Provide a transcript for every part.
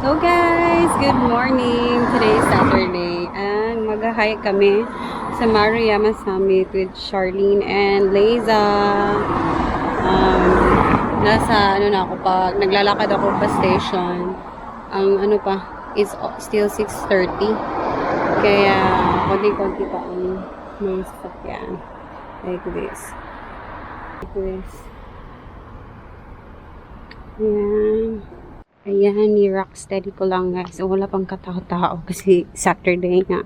Hello guys! Good morning! Today is Saturday and mag-hike kami sa Maruyama Summit with Charlene and Leza. Nasa na ako pag naglalakad ako pa station. Ang is still 6:30. Kaya konti-konti pa ang mga sasakyan. Like this. Ayan. Ayan, ni-rock steady ko lang guys. Wala pang katao-tao kasi Saturday nga.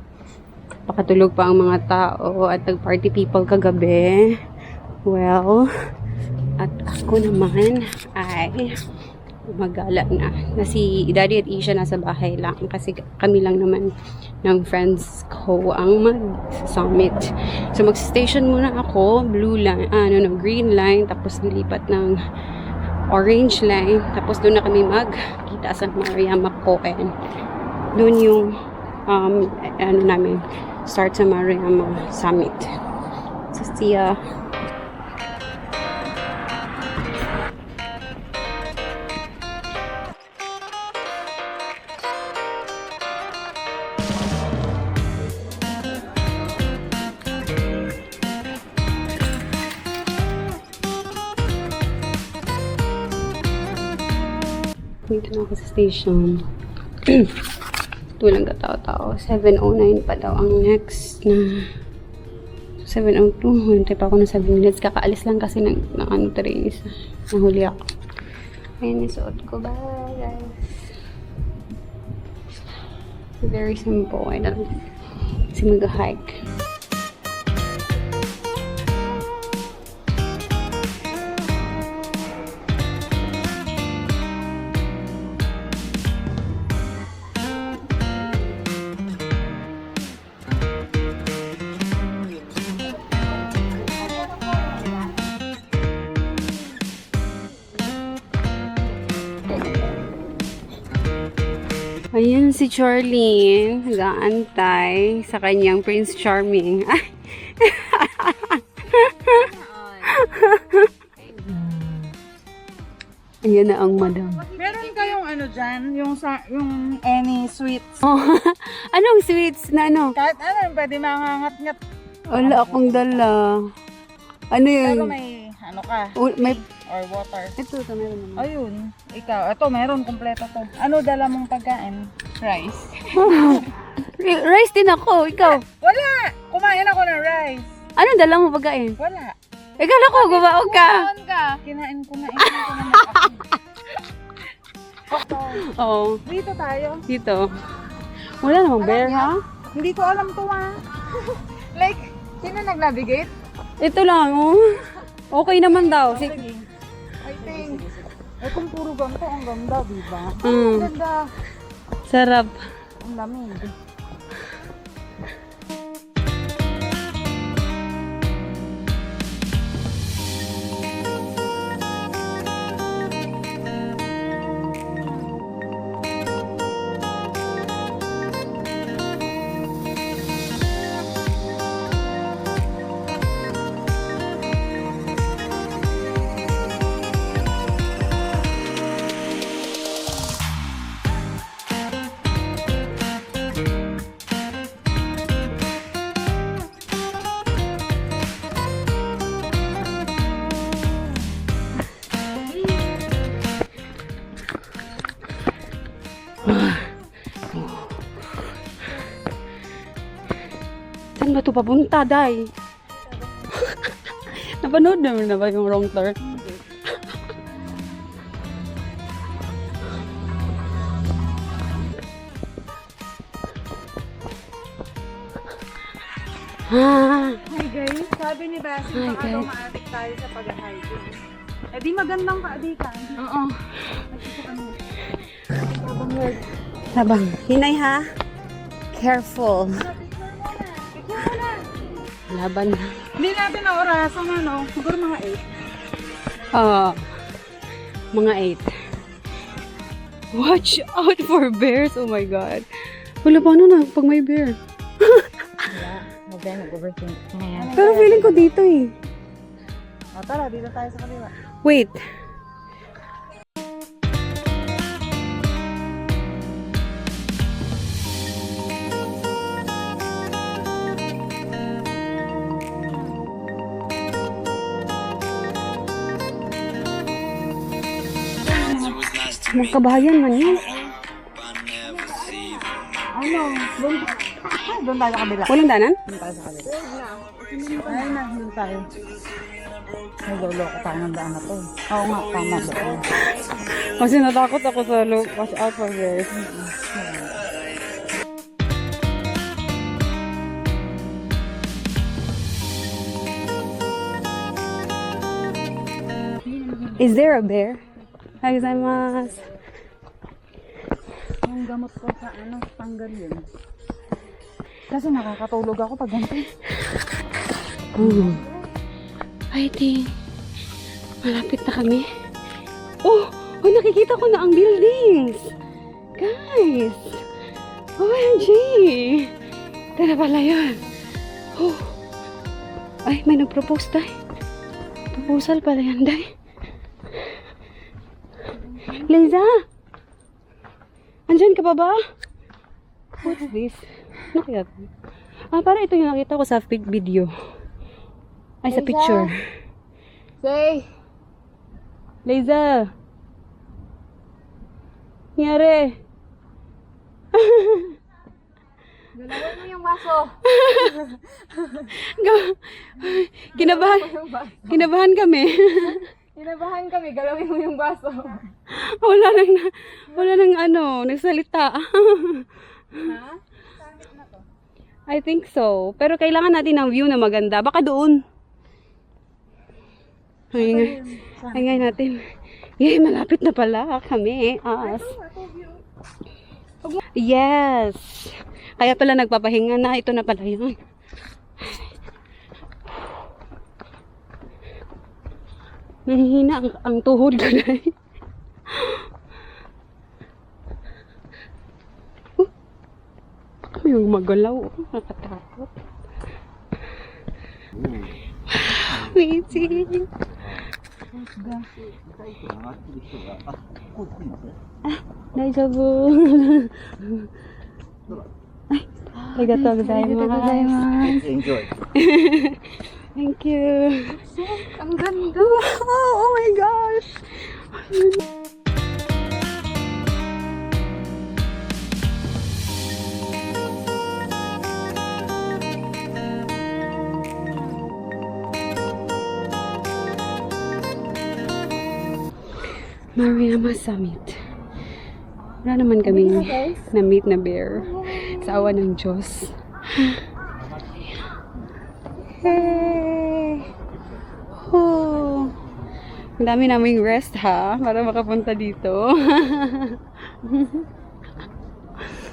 Pakatulog pa ang mga tao at nag-party people kagabi. Well, at ako naman ay magala na. Si Daddy at Isha nasa bahay lang kasi kami lang naman ng friends ko ang mag-summit. So mag-station muna ako, blue line, green line, tapos nilipat ng orange line, tapos doon na kami magkita sa Maruyama Koen. Doon yung namin start sa Maruyama Summit. So see ya. Dito na ako sa station. Tulang katao-tao. 7:09 pa daw ang next na 7:02. Hintay pa ako ng 7 minutes. Kakaalis lang kasi ng train isa. Nahuli ako. Ayan yung suot ko. Bye guys. It's very simple. I don't kasi mag-hike. Ayan si Charlene, nag-aantay sa kanyang Prince Charming. Ayan na ang madam. Meron kayong dyan, yung any sweets. Oh, anong sweets na ano? Kahit pwede mangangat-ngat. Wala akong dala. Ano yun? Pero may ka? May Or water. ito meron naman. Ayun, ikaw. Ito, meron, kompleto to. Ano dala mong pagkain? Rice. Rice din ako, ikaw. Wala! Kumain ako ng rice. Ano dala mo pagkain? Wala. Ikaw ko, gumaog ka. Kinain ko na ako. Oo, Dito tayo. dito. Wala namang bear, ha? Hindi ko alam to Like, sino nag-navigate? Ito lang, oh. Okay naman daw. Sige. I think. Kung puro ganito, ang ganda, diba? Mm. Ang ganda. Sarap. Ang lamig. Saan ba ito papunta, Day? Napanood naman na ba yung wrong turn? Hi guys, sabi ni Basil, baka daw maatik tayo sa pag-hiking. Eh di magandang kaadikan. Oo. Sabang. Hinay ha. Careful. Laban na. Hindi natin na orasan siguro mga 8. Mga 8. Watch out for bears. Oh my God. Wala pa na pag may bear. Nag-overthink. Pero feeling ko dito eh. Tara, dito tayo sa kaliwa. Wait. Mga kabahayan man yun. Ano? Doon tayo sa kabila. Walang danan? Doon tayo sa kabila. Ay na, doon tayo. Nagloloko tayo ng daan na to. Oo nga, tama doon. Kasi natakot ako sa look. Watch out for this. Is there a bear? Gozaimasu. Yung gamot ko sa ano, tanggal yun. Kasi nakakatulog ako pag ganito. I think malapit na kami. Oh, nakikita ko na ang buildings. Guys. OMG. Ito na pala yun. Oh. Ay, may nag-propose tayo. Proposal pala yan, day. Liza! Andyan ka pa ba? What's this? Nakita ko. Para ito yung nakita ko sa video. Ay, sa Liza? picture. Say! Liza! Nangyari? Galawin mo yung baso. Kinabahan kami. Kinabahan kami, galawin mo yung baso. wala nang nagsalita. Ha? I think so. Pero kailangan natin ng view na maganda. Baka doon. Ingay natin. Yay, malapit na pala kami. Us. Yes. Kaya pala nagpapahinga na. Ito na pala yun. Nahihina ang tuhod ko na. May magalaw. Nakatakot. Amazing. Daijoubu. Arigatou gozaimasu. Enjoy. Thank you. Ang ganda. Oh my gosh. Maruyama Summit. Wala naman kaming na-meet na bear. Sa awa ng Diyos. Hey! Oh! Ang dami naming rest ha, para makapunta dito.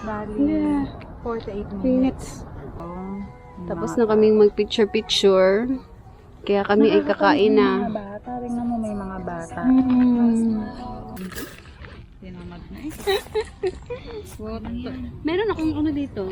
Bali, Yeah. 48 minutes. Minutes. Tapos na kaming mag-picture-picture. Kaya kami ay kakain na. Mga bata, tingnan mo may mga bata. Tinamad na eh. Meron akong dito.